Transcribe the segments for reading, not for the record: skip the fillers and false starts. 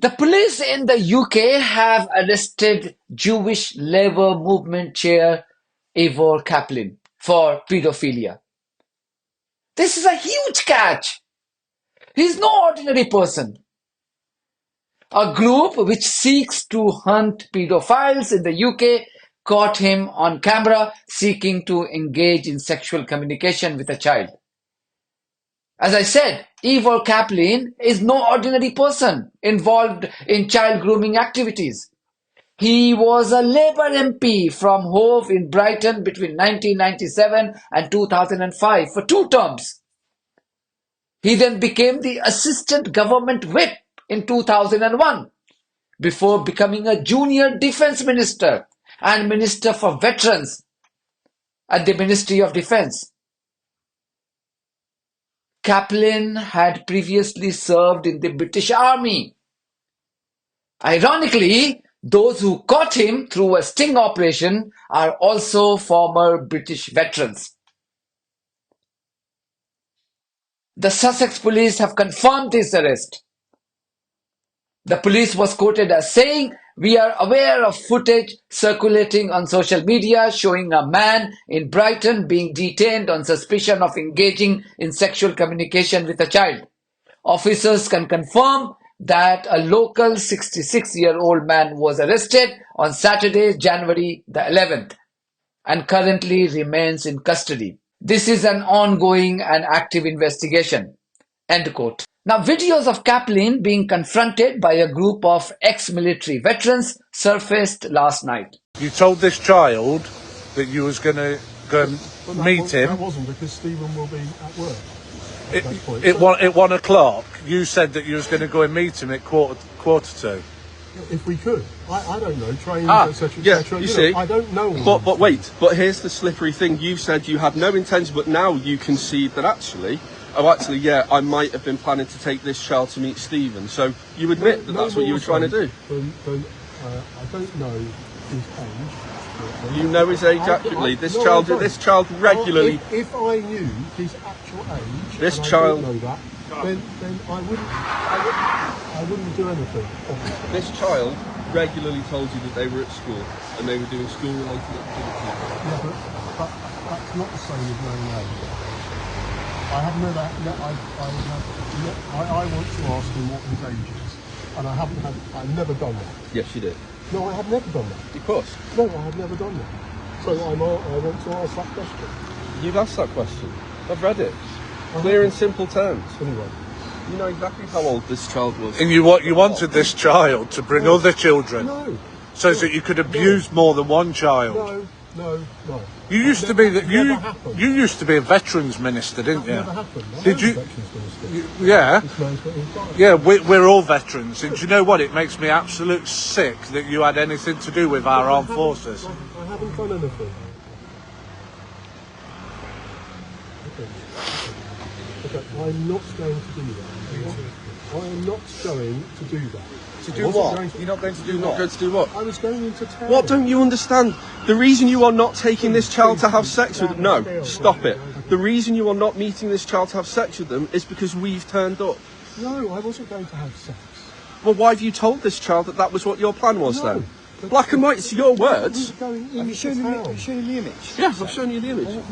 The police in the UK have arrested Jewish Labour Movement chair Ivor Caplin for paedophilia. This is a huge catch. He's no ordinary person. A group which seeks to hunt pedophiles in the UK caught him on camera seeking to engage in sexual communication with a child. As I said, Ivor Caplin is no ordinary person involved in child grooming activities. He was a Labour MP from Hove in Brighton between 1997 and 2005 for 2 terms. He then became the Assistant Government Whip in 2001 before becoming a junior Defence Minister and Minister for Veterans at the Ministry of Defence. Caplin had previously served in the British Army. Ironically, those who caught him through a sting operation are also former British veterans. The Sussex Police have confirmed this arrest. The police was quoted as saying, "We are aware of footage circulating on social media showing a man in Brighton being detained on suspicion of engaging in sexual communication with a child. Officers can confirm that a local 66-year-old man was arrested on Saturday, January the 11th, and currently remains in custody. This is an ongoing and active investigation." End quote. Now, videos of Caplin being confronted by a group of ex-military veterans surfaced last night. You told this child that you was going to go and meet him. That wasn't because Stephen will be at work. At 1 o'clock, you said that you was going to go and meet him at quarter to. If we could. I don't know, trains, etc. Yeah, etc. you see. I don't know. But wait, but here's the slippery thing. You said you had no intention, but now you concede that actually, yeah, I might have been planning to take this child to meet Stephen. So you admit that that's what you were trying to do. I don't know his age. You know his age accurately. This child regularly. If I knew his actual age, this and child. I don't know that, then I wouldn't do anything. Obviously. This child regularly told you that they were at school and they were doing school-related activities. Yeah, but that's not the same as knowing age. I have never. I want to ask him what his age is, and I've never done that. Yes, you did. No, I have never done that. Of course. No, I have never done that. So I want to ask that question. You've asked that question. I've read it. Clear and simple terms. Anyway. You know exactly how old this child was. And you wanted this child to bring other children, so that you could abuse more than one child. No. You used to be you used to be a veterans minister, didn't you? Never happened. Did you? Yeah. Yeah, we're all veterans, and do you know what? It makes me absolute sick that you had anything to do with our armed forces. I haven't done anything. Okay, I'm not going to do that. I am not going to do that. To do what? You're not going to do what? Not going to do what? I was going into town. What don't you understand? The reason you are not taking this child to have sex with them... No, stop it. The reason you are not meeting this child to have sex with them is because we've turned up. No, I wasn't going to have sex. Well, why have you told this child that was what your plan was then? Black and white, it's your words. Have you shown the image? Yes, I've shown you the image.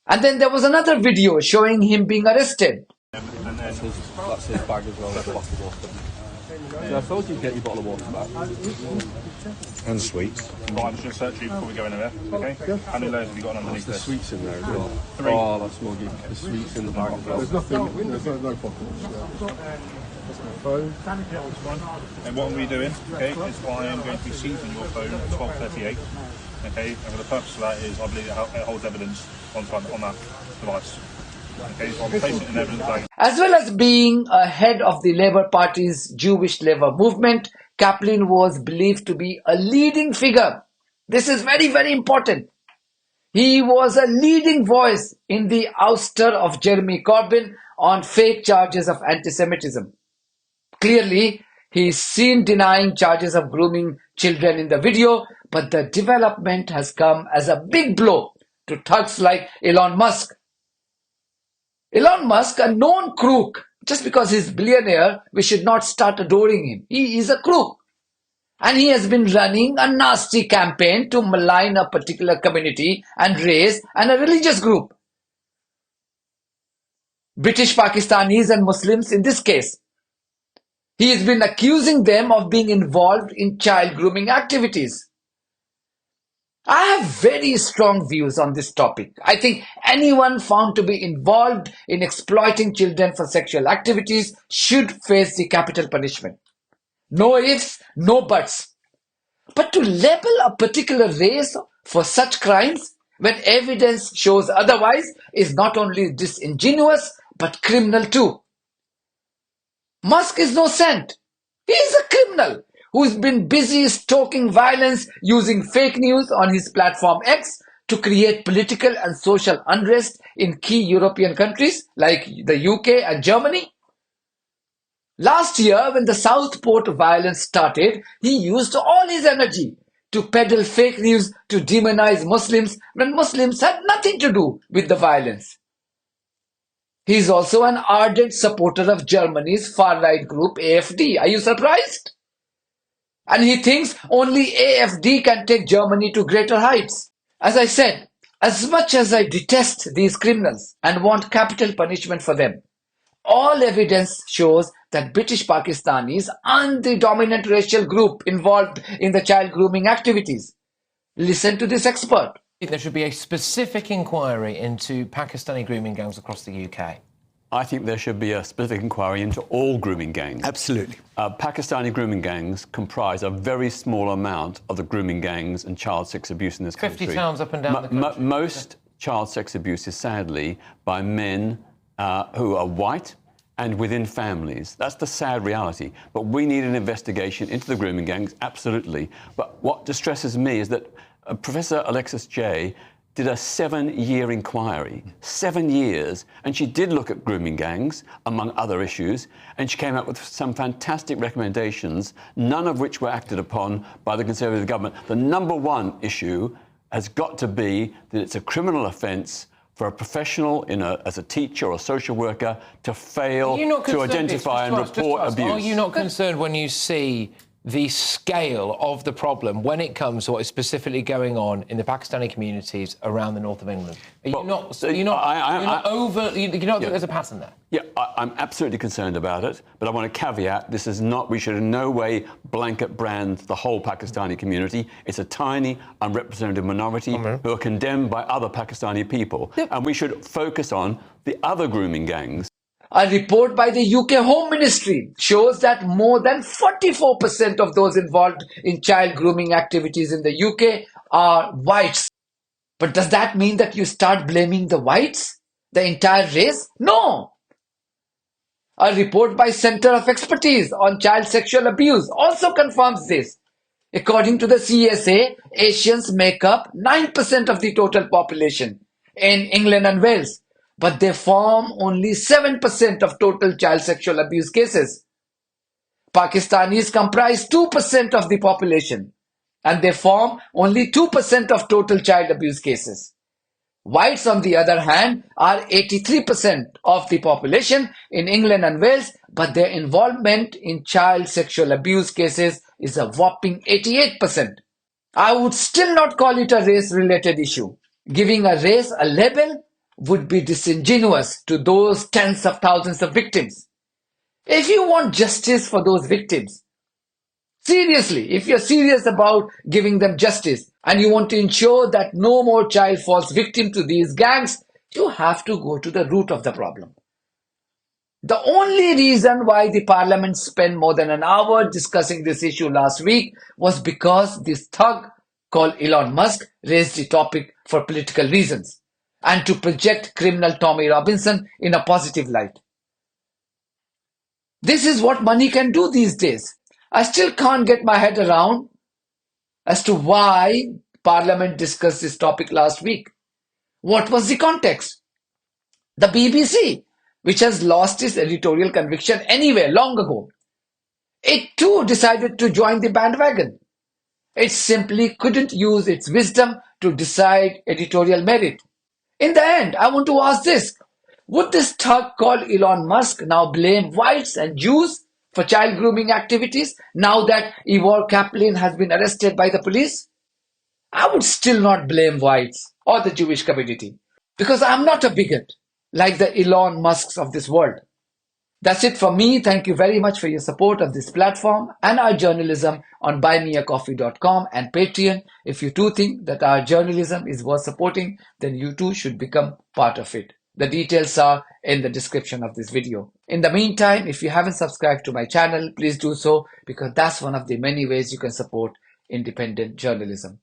And then there was another video showing him being arrested. That's his bag as well. So I told you to get your bottle of water back. And sweets. Right, I'm just going to search you before we go anywhere. Okay? How many layers have you got underneath There's this? sweets in there as well. 3. Oh, that's more good. There's sweets in the bag as well. There's nothing. There's no pockets. That's my phone. And what we doing, okay, is I am going to be seizing your phone at 12:38. Okay, and for the purpose of that is I believe it holds evidence on that device. Okay, so I'm placing it in evidence bag. As well as being a head of the Labour Party's Jewish Labour movement, Caplin was believed to be a leading figure. This is very, very important. He was a leading voice in the ouster of Jeremy Corbyn on fake charges of anti-Semitism. Clearly, he is seen denying charges of grooming children in the video, but the development has come as a big blow to thugs like Elon Musk. Elon Musk, a known crook, Just because he's a billionaire, we should not start adoring him. He is a crook. And he has been running a nasty campaign to malign a particular community and race and a religious group. British Pakistanis and Muslims in this case. He has been accusing them of being involved in child grooming activities. I have very strong views on this topic. I think anyone found to be involved in exploiting children for sexual activities should face the capital punishment. No ifs, no buts. But to label a particular race for such crimes when evidence shows otherwise is not only disingenuous but criminal too. Musk is no saint. He is a criminal who's been busy stoking violence using fake news on his platform X to create political and social unrest in key European countries like the UK and Germany. Last year, when the Southport violence started, he used all his energy to peddle fake news to demonize Muslims when Muslims had nothing to do with the violence. He is also an ardent supporter of Germany's far-right group AfD. Are you surprised? And he thinks only AfD can take Germany to greater heights. As I said, as much as I detest these criminals and want capital punishment for them, all evidence shows that British Pakistanis aren't the dominant racial group involved in the child grooming activities. Listen to this expert. There should be a specific inquiry into Pakistani grooming gangs across the UK. I think there should be a specific inquiry into all grooming gangs. Absolutely. Pakistani grooming gangs comprise a very small amount of the grooming gangs and child sex abuse in this 50 country. towns up and down the country. Most child sex abuse is sadly by men who are white and within families. That's the sad reality. But we need an investigation into the grooming gangs, absolutely. But what distresses me is that Professor Alexis Jay did a 7-year inquiry, 7 years, and she did look at grooming gangs, among other issues, and she came up with some fantastic recommendations, none of which were acted upon by the Conservative government. The number one issue has got to be that it's a criminal offence for a professional as a teacher or a social worker to fail to identify and report abuse. Are you not concerned when you see the scale of the problem when it comes to what is specifically going on in the Pakistani communities around the north of England? Are you not think there's a pattern there? Yeah, I'm absolutely concerned about it, but I want to caveat, this is not, we should in no way blanket brand the whole Pakistani community. It's a tiny, unrepresented minority who are condemned by other Pakistani people. Yep. And we should focus on the other grooming gangs. A report by the UK Home Ministry shows that more than 44% of those involved in child grooming activities in the UK are whites. But does that mean that you start blaming the whites? The entire race? No! A report by Centre of Expertise on Child Sexual Abuse also confirms this. According to the CSA, Asians make up 9% of the total population in England and Wales, but they form only 7% of total child sexual abuse cases. Pakistanis comprise 2% of the population, and they form only 2% of total child abuse cases. Whites, on the other hand, are 83% of the population in England and Wales, but their involvement in child sexual abuse cases is a whopping 88%. I would still not call it a race-related issue. Giving a race a label would be disingenuous to those tens of thousands of victims. If you want justice for those victims, seriously, if you're serious about giving them justice and you want to ensure that no more child falls victim to these gangs, you have to go to the root of the problem. The only reason why the Parliament spent more than an hour discussing this issue last week was because this thug called Elon Musk raised the topic for political reasons and to project criminal Tommy Robinson in a positive light. This is what money can do these days. I still can't get my head around as to why Parliament discussed this topic last week. What was the context? The BBC, which has lost its editorial conviction anyway long ago, it too decided to join the bandwagon. It simply couldn't use its wisdom to decide editorial merit. In the end, I want to ask this. Would this thug called Elon Musk now blame whites and Jews for child grooming activities now that Ivor Caplin has been arrested by the police? I would still not blame whites or the Jewish community because I'm not a bigot like the Elon Musks of this world. That's it from me. Thank you very much for your support of this platform and our journalism on buymeacoffee.com and Patreon. If you too think that our journalism is worth supporting, then you too should become part of it. The details are in the description of this video. In the meantime, if you haven't subscribed to my channel, please do so because that's one of the many ways you can support independent journalism.